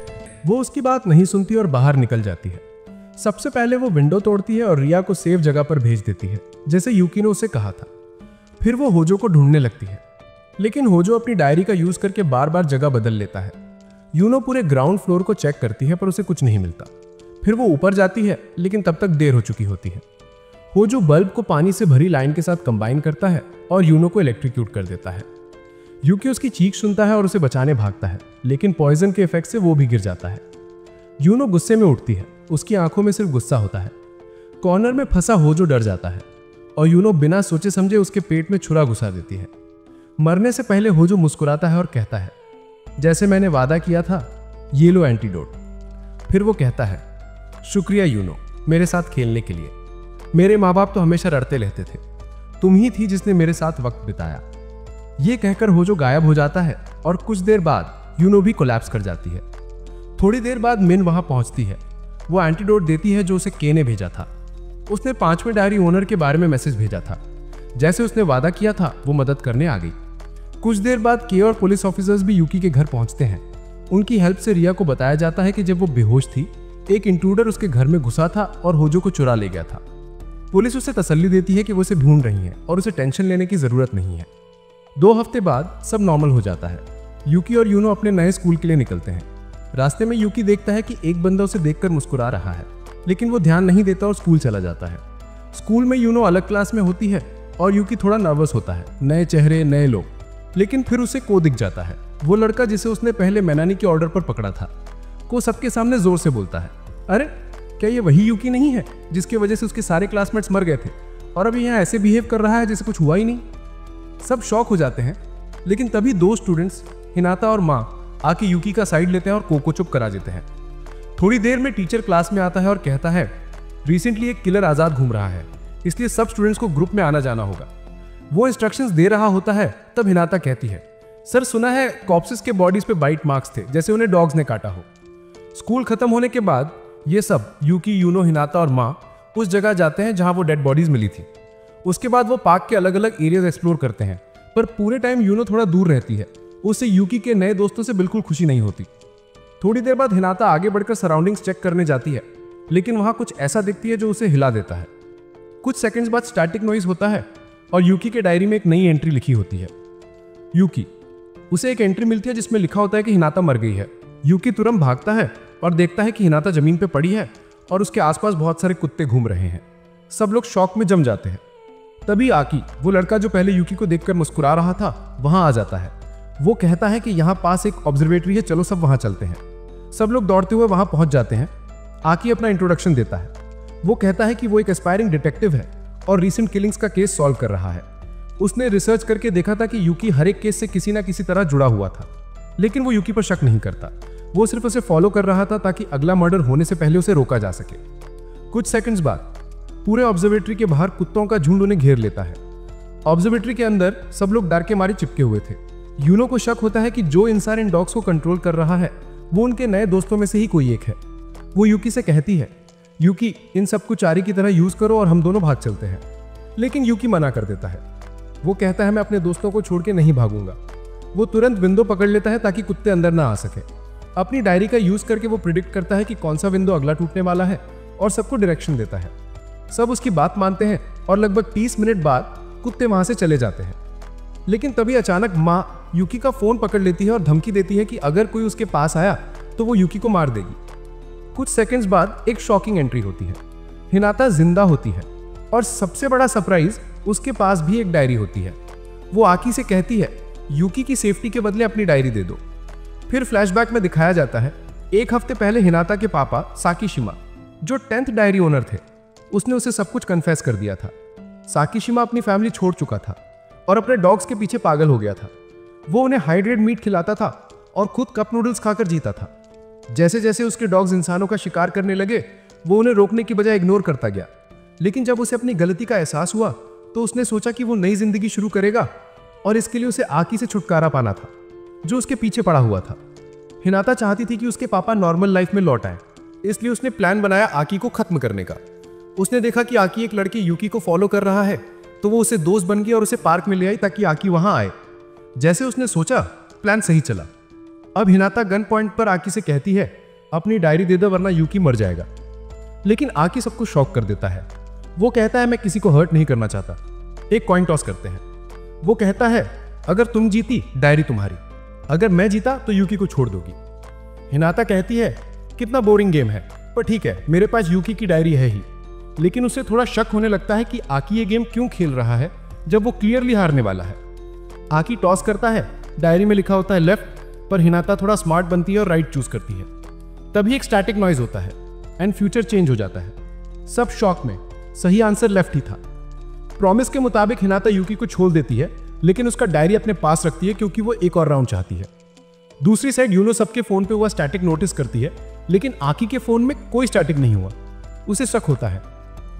वो उसकी बात नहीं सुनती और बाहर निकल जाती है। सबसे पहले वो विंडो तोड़ती है और रिया को सेफ जगह पर भेज देती है, जैसे यूकी ने उसे कहा था। फिर वो होजो को ढूंढने लगती है, लेकिन होजो अपनी डायरी का यूज करके बार बार जगह बदल लेता है। यूनो पूरे ग्राउंड फ्लोर को चेक करती है पर उसे कुछ नहीं मिलता। फिर वो ऊपर जाती है, लेकिन तब तक देर हो चुकी होती है। होजो बल्ब को पानी से भरी लाइन के साथ कंबाइन करता है और यूनो को इलेक्ट्रिक्यूट कर देता है। यूकी उसकी चीख सुनता है और उसे बचाने भागता है, लेकिन पॉइजन के इफेक्ट से वो भी गिर जाता है। यूनो गुस्से में उठती है, उसकी आंखों में सिर्फ गुस्सा होता है। कॉर्नर में फंसा होजो डर जाता है और यूनो बिना सोचे समझे उसके पेट में छुरा घुसा देती है। मरने से पहले होजो मुस्कुराता है और कहता है, जैसे मैंने वादा किया था, ये लो एंटीडोट। फिर वो कहता है, शुक्रिया यूनो, मेरे साथ खेलने के लिए। मेरे माँ बाप तो हमेशा लड़ते रहते थे, तुम ही थी जिसने मेरे साथ वक्त बिताया। ये कहकर होजो गायब हो जाता है और कुछ देर बाद यूनो भी कोलैप्स कर जाती है। थोड़ी देर बाद मिन वहां पहुंचती है। वो एंटीडोट देती है जो उसे के ने भेजा था। उसने 5वें डायरी ओनर के बारे में मैसेज भेजा था। जैसे उसने वादा किया था वो मदद करने आ गई। कुछ देर बाद के और पुलिस ऑफिसर्स भी यूकी के घर पहुंचते हैं। उनकी हेल्प से रिया को बताया जाता है कि जब वो बेहोश थी, एक इंट्रूडर उसके घर में घुसा था और होजो को चुरा ले गया था। पुलिस उसे तसल्ली देती है कि वो उसे ढूंढ रही है और उसे टेंशन लेने की जरूरत नहीं है। 2 हफ्ते बाद सब नॉर्मल हो जाता है। यूकी और यूनो अपने नए स्कूल के लिए निकलते हैं। रास्ते में यूकी देखता है कि एक बंदा उसे देखकर मुस्कुरा रहा है, लेकिन वो ध्यान नहीं देता और स्कूल चला जाता है। स्कूल में यूनो अलग क्लास में होती है और यूकी थोड़ा नर्वस होता है। नए चेहरे, नए लोग। लेकिन फिर उसे को दिख जाता है, वो लड़का जिसे उसने पहले मैनानी के ऑर्डर पर पकड़ा था। को सबके सामने जोर से बोलता है, अरे क्या ये वही यूकी नहीं है जिसकी वजह से उसके सारे क्लासमेट्स मर गए थे और अभी यहाँ ऐसे बिहेव कर रहा है जैसे कुछ हुआ ही नहीं। सब शॉक हो जाते हैं, लेकिन तभी 2 स्टूडेंट्स हिनाता और माँ आके यूकी का साइड लेते हैं और को चुप करा देते हैं। थोड़ी देर में टीचर क्लास में आता है और कहता है, रिसेंटली एक किलर आजाद घूम रहा है, इसलिए सब स्टूडेंट्स को ग्रुप में आना जाना होगा। वो इंस्ट्रक्शंस दे रहा होता है, तब हिनाता कहती है, सर सुना है कॉप्सेस के बॉडीज पे बाइट मार्क्स थे, जैसे उन्हें डॉग्स ने काटा हो। स्कूल खत्म होने के बाद ये सब यूकी, यूनो, हिनाता और माँ उस जगह जाते हैं जहां वो डेड बॉडीज मिली थी। उसके बाद वो पार्क के अलग अलग एरियाज एक्सप्लोर करते हैं, पर पूरे टाइम यूनो थोड़ा दूर रहती है। उससे यूकी के नए दोस्तों से बिल्कुल खुशी नहीं होती। थोड़ी देर बाद हिनाता आगे बढ़कर सराउंडिंग्स चेक करने जाती है, लेकिन वहां कुछ ऐसा दिखती है जो उसे हिला देता है। कुछ सेकंड्स बाद स्टैटिक नॉइज होता है और यूकी के डायरी में एक नई एंट्री लिखी होती है। यूकी, उसे एक एंट्री मिलती है जिसमें लिखा होता है कि हिनाता मर गई है। यूकी तुरंत भागता है और देखता है कि हिनाता जमीन पे पड़ी है और उसके आसपास बहुत सारे कुत्ते घूम रहे हैं। सब लोग शॉक में जम जाते हैं। तभी आकी, वो लड़का जो पहले यूकी को देखकर मुस्कुरा रहा था, वहां आ जाता है। वो कहता है कि यहाँ पास एक ऑब्जर्वेटरी है, चलो सब वहां चलते हैं। सब लोग दौड़ते हुए वहां पहुंच जाते हैं। आकी अपना इंट्रोडक्शन देता है। वो कहता है कि वो एक एस्पायरिंग डिटेक्टिव है और रीसेंट किलिंग्स का केस सॉल्व कर रहा है। उसने रिसर्च करके देखा था कि यूकी हर एक केस से किसी ना किसी तरह जुड़ा हुआ था, लेकिन वो यूकी पर शक नहीं करता। वो सिर्फ उसे फॉलो कर रहा था ताकि अगला मर्डर होने से पहले उसे रोका जा सके। कुछ सेकंड्स बाद पूरे ऑब्जर्वेटरी के बाहर कुत्तों का झुंड उन्हें घेर लेता है। ऑब्जर्वेटरी के अंदर सब लोग डर के मारे चिपके हुए थे। यूनो को शक होता है कि जो इंसान इन डॉग्स को कंट्रोल कर रहा है वो उनके नए दोस्तों में से ही कोई एक है। वो यूकी से कहती है, यूकी इन सबको चारी की तरह यूज करो और हम दोनों भाग चलते हैं। लेकिन यूकी मना कर देता है। वो कहता है, मैं अपने दोस्तों को छोड़ के नहीं भागूंगा। वो तुरंत विंडो पकड़ लेता है ताकि कुत्ते अंदर ना आ सके। अपनी डायरी का यूज करके वो प्रिडिक्ट करता है कि कौन सा विंडो अगला टूटने वाला है और सबको डायरेक्शन देता है। सब उसकी बात मानते हैं और लगभग 30 मिनट बाद कुत्ते वहां से चले जाते हैं। लेकिन तभी अचानक माँ यूकी का फोन पकड़ लेती है और धमकी देती है कि अगर कोई उसके पास आया तो वो यूकी को मार देगी। कुछ सेकंड्स बाद एक शॉकिंग एंट्री होती है। हिनाता जिंदा होती है और सबसे बड़ा सरप्राइज, उसके पास भी एक डायरी होती है। वो आकी से कहती है, यूकी की सेफ्टी के बदले अपनी डायरी दे दो। फिर फ्लैशबैक में दिखाया जाता है 1 हफ्ते पहले हिनाता के पापा साकीशिमा, जो 10th डायरी ओनर थे, उसने उसे सब कुछ कन्फेस कर दिया था। साकीशिमा अपनी फैमिली छोड़ चुका था और अपने डॉग्स के पीछे पागल हो गया था। वो उन्हें हाइड्रेट मीट खिलाता था और खुद कप नूडल्स खाकर जीता था। जैसे जैसे उसके डॉग्स इंसानों का शिकार करने लगे, वो उन्हें रोकने की बजाय इग्नोर करता गया। लेकिन जब उसे अपनी गलती का एहसास हुआ तो उसने सोचा कि वो नई जिंदगी शुरू करेगा और इसके लिए उसे आकी से छुटकारा पाना था, जो उसके पीछे पड़ा हुआ था। हिनाता चाहती थी कि उसके पापा नॉर्मल लाइफ में लौट आए, इसलिए उसने प्लान बनाया आकी को खत्म करने का। उसने देखा कि आकी एक लड़की यूकी को फॉलो कर रहा है, तो वो उससे दोस्त बन गई और उसे पार्क में ले आई ताकि आकी वहां आए। जैसे उसने सोचा, प्लान सही चला। अब हिनाता गन पॉइंट पर आकी से कहती है, अपनी डायरी दे दो वरना यूकी मर जाएगा। लेकिन आकी सबको शॉक कर देता है। वो कहता है, मैं किसी को हर्ट नहीं करना चाहता। एक कॉइन टॉस करते हैं। वो कहता है, अगर तुम जीती डायरी तुम्हारी, अगर मैं जीता तो यूकी को छोड़ दोगी। हिनाता कहती है, कितना बोरिंग गेम है, पर ठीक है, मेरे पास यूकी की डायरी है ही। लेकिन उसे थोड़ा शक होने लगता है कि आकी ये गेम क्यों खेल रहा है जब वो क्लियरली हारने वाला है। आकी टॉस करता है, डायरी में लिखा होता है लेफ्ट, पर हिनाता थोड़ा स्मार्ट बनती है और राइट चूज करती है। तभी एक स्टैटिक नॉइज होता है एंड फ्यूचर चेंज हो जाता है। सब शॉक में, सही आंसर लेफ्ट ही था। प्रॉमिस के मुताबिक हिनाता यूकी को छोड़ देती है, लेकिन उसका डायरी अपने पास रखती है क्योंकि वो एक और राउंड चाहती है। दूसरी साइड यूनो सबके फोन पे हुआ स्टैटिक नोटिस करती है, लेकिन आकी के फोन में कोई स्टैटिक नहीं हुआ। उसे शक होता है।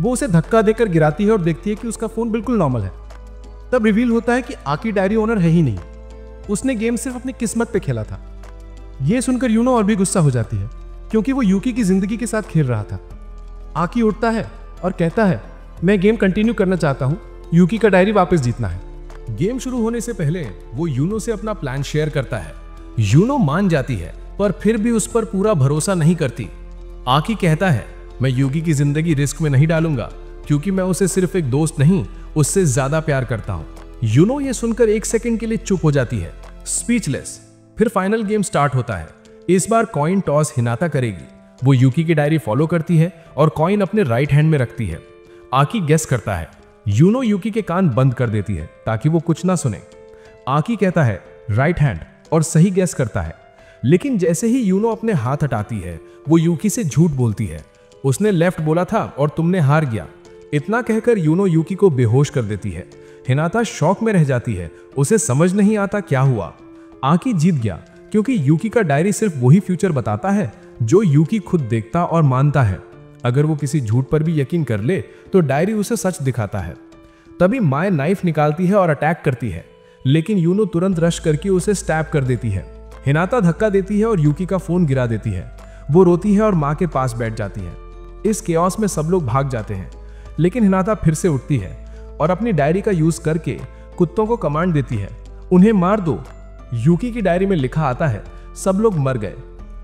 वो उसे धक्का देकर गिराती है और देखती है कि उसका फोन बिल्कुल नॉर्मल है। तब रिवील होता है कि आकी डायरी ओनर है ही नहीं, उसने गेम सिर्फ अपनी किस्मत पे खेला था। यह सुनकर यूनो और भी गुस्सा हो जाती है, क्योंकि वो यूकी की जिंदगी के साथ खेल रहा था। आकी उठता है और कहता है, मैं गेम कंटिन्यू करना चाहता हूं, यूकी का डायरी वापस जीतना है। गेम शुरू होने से पहले वो यूनो से अपना प्लान शेयर करता है। यूनो मान जाती है पर फिर भी उस पर पूरा भरोसा नहीं करती। आकी कहता है, मैं यूकी की जिंदगी रिस्क में नहीं डालूंगा क्योंकि मैं उसे सिर्फ एक दोस्त नहीं उससे ज्यादा प्यार करता हूँ। यूनो ये सुनकर एक सेकंड के लिए चुप हो जाती है, स्पीचलेस। फिर फाइनल गेम स्टार्ट होता है। इस बार कॉइन टॉस हिनाता करेगी। वो यूकी की डायरी फॉलो करती है और कॉइन अपने राइट हैंड में रखती है। आकी गेस करता है। यूनो यूकी के कान बंद कर देती है ताकि वो कुछ ना सुने। आकी कहता है राइट हैंड और सही गेस करता है, लेकिन जैसे ही यूनो अपने हाथ हटाती है वो यूकी से झूठ बोलती है। उसने लेफ्ट बोला था और तुमने हार गया। इतना कहकर यूनो यूकी को बेहोश कर देती है। हिनाता शॉक में रह जाती है, उसे समझ नहीं आता क्या हुआ। आकी जीत गया क्योंकि यूकी का डायरी सिर्फ वही फ्यूचर बताता है जो यूकी खुद देखता और मानता है। अगर वो किसी झूठ पर भी यकीन कर ले तो डायरी उसे सच दिखाता है। तभी माय नाइफ निकालती है और अटैक करती है, लेकिन यूनो तुरंत रश करके उसे स्टैब कर देती है। हिनाता धक्का देती है और यूकी का फोन गिरा देती है। वो रोती है और माँ के पास बैठ जाती है। इस केओस में सब लोग भाग जाते हैं, लेकिन हिनाता फिर से उठती है और अपनी डायरी का यूज करके कुत्तों को कमांड देती है, उन्हें मार दो। यूकी की डायरी में लिखा आता है सब लोग मर गए।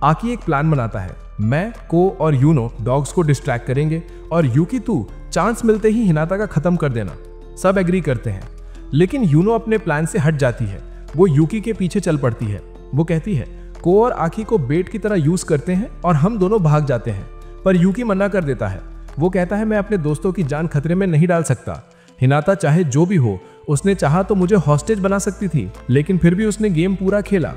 आकी एक प्लान बनाता है, मैं, को और यूनो डॉग्स को डिस्ट्रैक्ट करेंगे और यूकी तू चांस मिलते ही हिनाता का खत्म कर देना। सब एग्री करते हैं, लेकिन यूनो अपने प्लान से हट जाती है। वो यूकी के पीछे चल पड़ती है। वो कहती है को और आकी को बेट की तरह यूज करते हैं और हम दोनों भाग जाते हैं, पर यूकी मना कर देता है। वो कहता है मैं अपने दोस्तों की जान खतरे में नहीं डाल सकता। हिनाता चाहे जो भी हो, उसने चाहा तो मुझे हॉस्टेज बना सकती थी, लेकिन फिर भी उसने गेम पूरा खेला।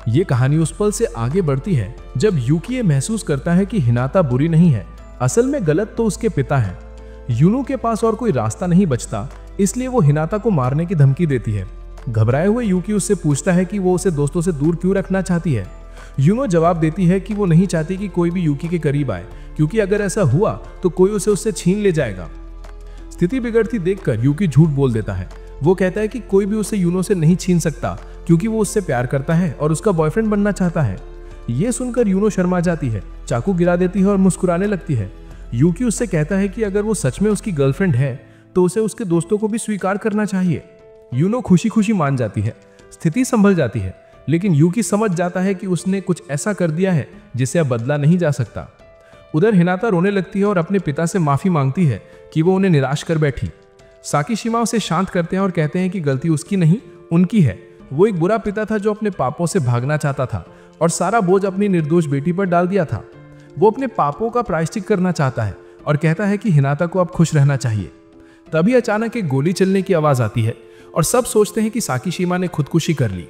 ये कहानी उस पल से आगे बढ़ती है जब यूकी ये महसूस करता है कि हिनाता बुरी नहीं है, असल में गलत तो उसके पिता हैं। यूनो के पास और कोई रास्ता नहीं बचता, इसलिए वो हिनाता को मारने की धमकी देती है। घबराए हुए यूकी उससे पूछता है कि वो उसे दोस्तों से दूर क्यों रखना चाहती है। यूनो जवाब देती है कि वो नहीं चाहती कि कोई भी यूकी के करीब आए, क्योंकि अगर ऐसा हुआ तो कोई उसे उससे छीन ले जाएगा। स्थिति बिगड़ती देखकर यूकी झूठ बोल देता है। वो कहता है कि कोई भी उसे यूनो से नहीं छीन सकता क्योंकि वो उससे प्यार करता है और उसका बॉयफ्रेंड बनना चाहता है। ये सुनकर यूनो शर्मा जाती है, चाकू गिरा देती है और मुस्कुराने लगती है। यूकी उससे कहता है कि अगर वो सच में उसकी गर्लफ्रेंड है तो उसे उसके दोस्तों को भी स्वीकार करना चाहिए। यूनो खुशी खुशी मान जाती है। स्थिति संभल जाती है, लेकिन यूकी समझ जाता है कि उसने कुछ ऐसा कर दिया है जिसे अब बदला नहीं जा सकता। उधर हिनाता रोने लगती है और अपने पिता से माफी मांगती है कि वो उन्हें निराश कर बैठी। साकीशिमा उसे शांत करते हैं और कहते हैं कि गलती उसकी नहीं, उनकी है। वो एक बुरा पिता था जो अपने पापों से भागना चाहता था और सारा बोझ अपनी निर्दोष बेटी पर डाल दिया था। वो अपने पापों का प्रायश्चित करना चाहता है और कहता है कि हिनाता को अब खुश रहना चाहिए। तभी अचानक एक गोली चलने की आवाज आती है और सब सोचते हैं कि साकीशिमा ने खुदकुशी कर ली,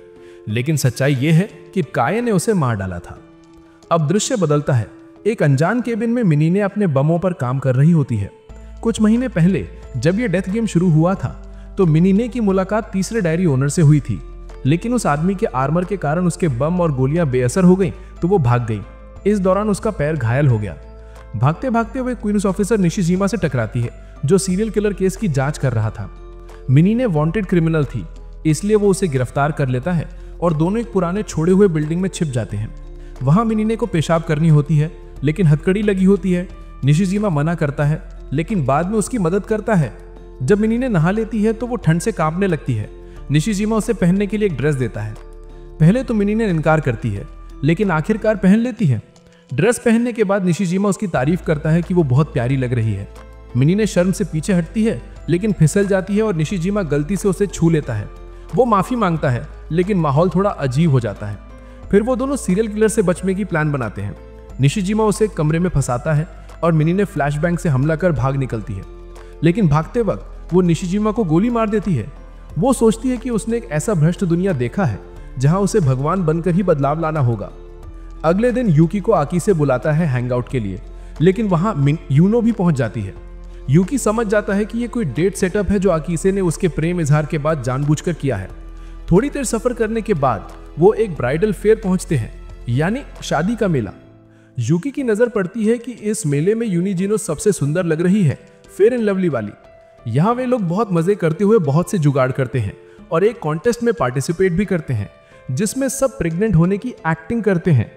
लेकिन सच्चाई यह है कि काये ने उसे मार डाला था। अब दृश्य बदलता है। एक अनजान केबिन में मिनीने अपने बमों पर काम कर रही होती है। कुछ महीने पहले जब यह डेथ गेम शुरू हुआ था तो मिनीने की मुलाकात तीसरे डायरी ओनर से हुई थी, लेकिन उस आदमी के आर्मर के कारण उसके बम और गोलियां बेअसर हो गई तो वो भाग गई। इस दौरान उसका पैर घायल हो गया। भागते भागते वो क्वींस ऑफिसर निशिजिमा से टकराती है जो सीरियल किलर केस की जांच कर रहा था। मिनीने वांटेड क्रिमिनल थी, इसलिए वो उसे गिरफ्तार कर लेता है और दोनों एक पुराने छोड़े हुए बिल्डिंग में छिप जाते हैं। वहां मिनीने को पेशाब करनी होती है, लेकिन हथकड़ी लगी होती है। निशिजिमा मना करता है, लेकिन बाद में उसकी मदद करता है। जब मिनीने नहा लेती है तो वो ठंड से कांपने लगती है। निशिजिमा उसे पहनने के लिए एक ड्रेस देता है। पहले तो मिनीने इनकार करती है, लेकिन आखिरकार पहन लेती है। ड्रेस पहनने के बाद निशिजिमा उसकी तारीफ करता है कि वो बहुत प्यारी लग रही है। मिनीने शर्म से पीछे हटती है, लेकिन फिसल जाती है और निशिजिमा गलती से उसे छू लेता है। वो माफी मांगता है, लेकिन माहौल थोड़ा अजीब हो जाता है। फिर वो दोनों सीरियल किलर से बचने की प्लान बनाते हैं। निशिजिमा उसे कमरे में फंसाता है और मिनीने फ्लैशबैंग से हमला कर भाग निकलती है, लेकिन भागते वक्त वो निशिजिमा को गोली मार देती है। वो सोचती है कि उसने एक ऐसा भ्रष्ट दुनिया देखा है जहां उसे भगवान बनकर ही बदलाव लाना होगा। अगले दिन यूकी को आकी से बुलाता है हैंगआउट के लिए, लेकिन वहां यूनो भी पहुंच जाती है। यूकी समझ जाता है कि ये कोई डेट सेटअप है जो आकीसे ने उसके प्रेम इजहार के बाद जानबूझकर किया है। थोड़ी देर सफर करने के बाद वो एक ब्राइडल फेयर पहुंचते हैं, यानी शादी का मेला। यूकी की नजर पड़ती है कि इस मेले में यूनिजिनो सबसे सुंदर लग रही है, फेयर एंड लवली वाली। यहाँ वे लोग बहुत मजे करते हुए बहुत से जुगाड़ करते हैं और एक कॉन्टेस्ट में पार्टिसिपेट भी करते हैं जिसमें सब प्रेग्नेंट होने की एक्टिंग करते हैं।